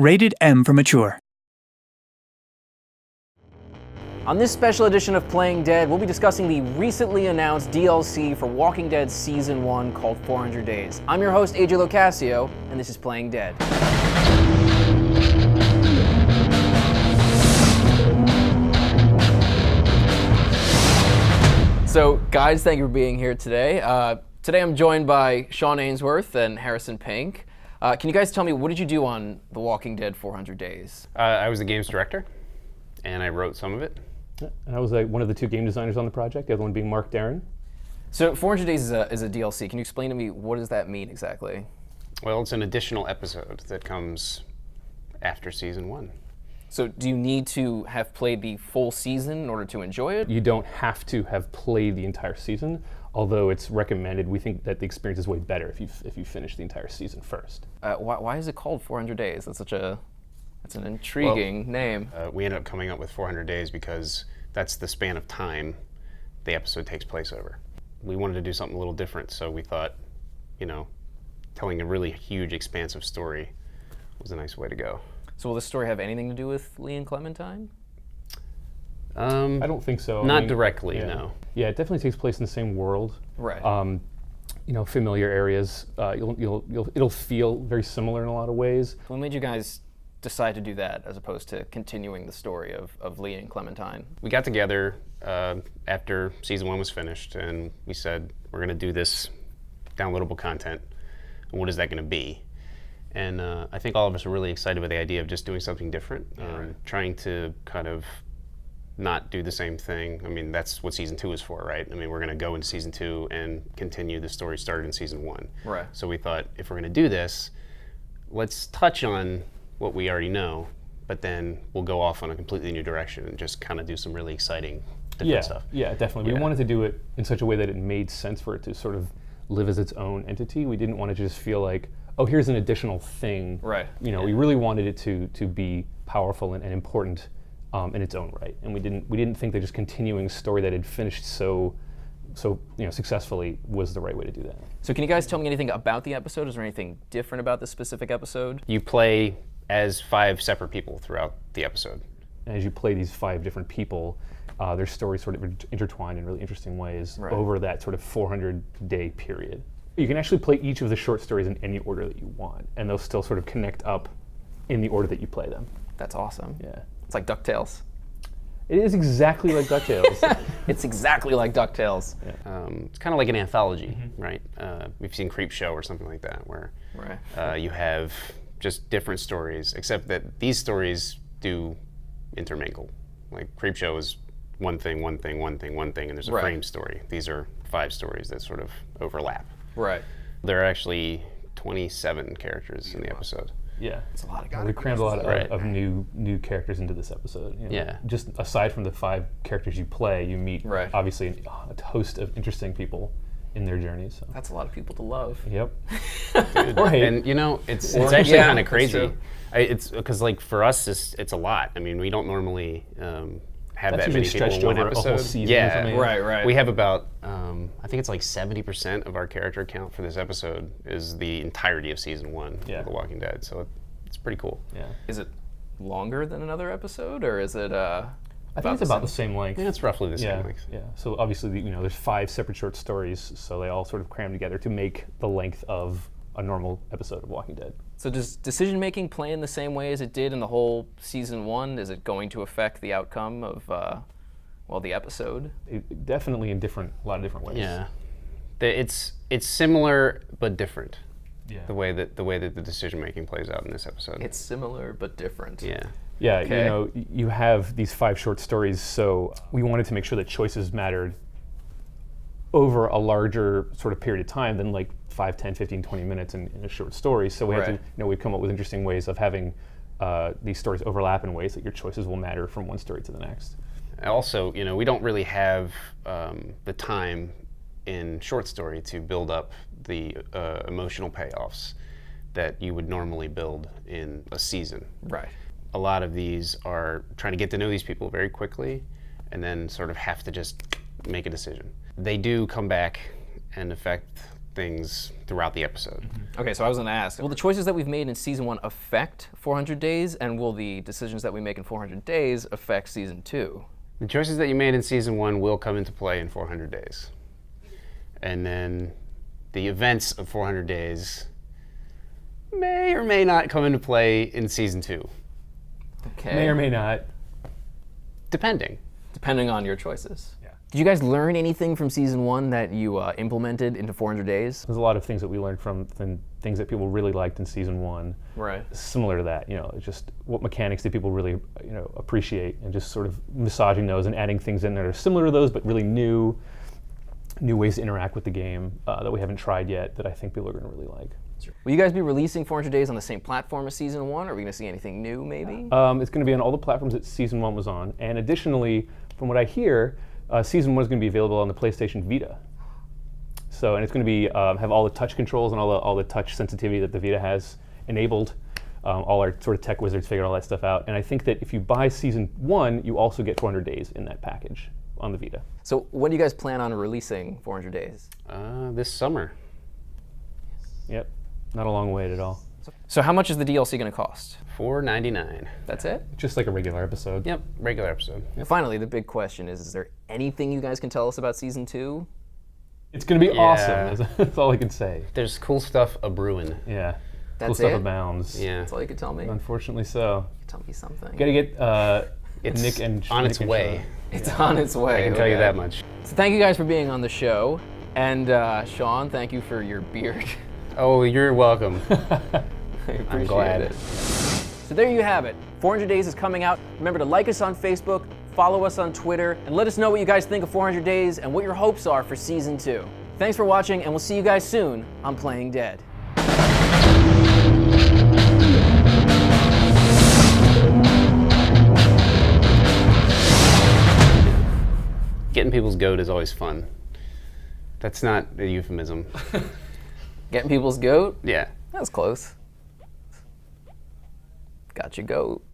Rated M for mature. On this special edition of Playing Dead, we'll be discussing the recently announced DLC for Walking Dead Season 1 called 400 Days. I'm your host, AJ LoCascio, and this is Playing Dead. So, guys, thank you for being here today. Today I'm joined by Sean Ainsworth and Harrison Pink. Can you guys tell me, what did you do on The Walking Dead 400 Days? I was the games director, and I wrote some of it. And I was one of the two game designers on the project, the other one being Mark Darren. So 400 Days is a DLC. Can you explain to me, what does that mean exactly? Well, it's an additional episode that comes after season 1. So do you need to have played the full season in order to enjoy it? You don't have to have played the entire season, although it's recommended. We think that the experience is way better if you finish the entire season first. Why is it called 400 Days? That's an intriguing name. We ended up coming up with 400 days because that's the span of time the episode takes place over. We wanted to do something a little different, so we thought, telling a really huge, expansive story was a nice way to go. So will this story have anything to do with Lee and Clementine? I don't think so. Not directly, no. Yeah, it definitely takes place in the same world. Right. Familiar areas. It'll feel very similar in a lot of ways. What made you guys decide to do that as opposed to continuing the story of Lee and Clementine? We got together after season 1 was finished, and we said, we're going to do this downloadable content, and what is that going to be? And I think all of us are really excited with the idea of just doing something different, trying to kind of not do the same thing. I mean, that's what season 2 is for, right? I mean, we're going to go into season 2 and continue the story started in season 1. Right. So we thought, if we're going to do this, let's touch on what we already know, but then we'll go off on a completely new direction and just kind of do some really exciting different stuff. Yeah, definitely. Yeah. We wanted to do it in such a way that it made sense for it to sort of live as its own entity. We didn't want to just feel like, oh, here's an additional thing. Right. We really wanted it to be powerful and important in its own right. And we didn't think that just continuing a story that had finished so successfully was the right way to do that. So can you guys tell me anything about the episode? Is there anything different about this specific episode? You play as 5 separate people throughout the episode. And as you play these 5 different people, their stories sort of intertwine in really interesting ways over that sort of 400-day period. You can actually play each of the short stories in any order that you want, and they'll still sort of connect up in the order that you play them. That's awesome. Yeah. It's like DuckTales. It is exactly like DuckTales. It's exactly like DuckTales. Yeah. It's kind of like an anthology, right? We've seen Creepshow or something like that, where you have just different stories, except that these stories do intermingle. Like Creepshow is one thing, and there's a frame story. These are 5 stories that sort of overlap. Right. There are actually 27 characters in the episode. Yeah, it's a lot of guys. We crammed a lot of new characters into this episode. Yeah. Just aside from the 5 characters you play, you meet obviously a host of interesting people in their journeys. So. That's a lot of people to love. Yep. Or hate. And it's actually kind of crazy. It's because for us, it's a lot. I mean, we don't normally have that many people in one episode. A whole season or something. Right. We have about I think it's like 70% of our character count for this episode is the entirety of season 1 of The Walking Dead. So it's pretty cool. Yeah. Is it longer than another episode, or is it? I think it's about the same length. Yeah, it's roughly the same length. Yeah. So obviously, there's 5 separate short stories, so they all sort of cram together to make the length of a normal episode of Walking Dead. So does decision-making play in the same way as it did in the whole season 1? Is it going to affect the outcome of, the episode? Definitely in a lot of different ways. Yeah. It's similar but different. Yeah. The way that the decision-making plays out in this episode. It's similar but different. Yeah. Yeah, Okay. You have these 5 short stories, so we wanted to make sure that choices mattered over a larger sort of period of time than like 5, 10, 15, 20 minutes in a short story. So we had to, we've come up with interesting ways of having these stories overlap in ways that your choices will matter from one story to the next. Also, we don't really have the time in short story to build up the emotional payoffs that you would normally build in a season. Right. A lot of these are trying to get to know these people very quickly and then sort of have to just make a decision. They do come back and affect things throughout the episode. Okay, so I was going to ask, will the choices that we've made in season 1 affect 400 days, and will the decisions that we make in 400 days affect season 2? The choices that you made in season 1 will come into play in 400 days. And then the events of 400 days may or may not come into play in season 2. Okay. May or may not. Depending. Depending on your choices. Yeah. Did you guys learn anything from season 1 that you implemented into 400 days? There's a lot of things that we learned from things that people really liked in season 1. Right. Similar to that, just what mechanics did people really, appreciate, and just sort of massaging those and adding things in that are similar to those, but really new ways to interact with the game that we haven't tried yet that I think people are going to really like. Will you guys be releasing 400 Days on the same platform as season 1? Are we going to see anything new, maybe? It's going to be on all the platforms that season 1 was on, and additionally, from what I hear, season 1 is going to be available on the PlayStation Vita. So, and it's going to be have all the touch controls and all the touch sensitivity that the Vita has enabled. All our sort of tech wizards figured all that stuff out, and I think that if you buy season 1, you also get 400 Days in that package on the Vita. So when do you guys plan on releasing 400 Days? This summer. Yep, not a long wait at all. So how much is the DLC going to cost? $4.99. That's it? Just like a regular episode. Yep, regular episode. And finally, the big question is there anything you guys can tell us about season 2? It's going to be Yeah. awesome. That's all I can say. There's cool stuff a-brewing. Yeah. That's cool stuff it? abounds. Yeah. That's all you can tell me? Unfortunately, so. Tell me something. Got to get It's Nick and on Nick its and way. Sean. It's on its way. I can tell you okay. that much. So thank you guys for being on the show. And Sean, thank you for your beard. Oh, you're welcome. I appreciate glad. it. So there you have it. 400 Days is coming out. Remember to like us on Facebook, follow us on Twitter, and let us know what you guys think of 400 Days and what your hopes are for season 2. Thanks for watching, and we'll see you guys soon on Playing Dead. Getting people's goat is always fun. That's not a euphemism. Getting people's goat? Yeah. That's close. Got your goat.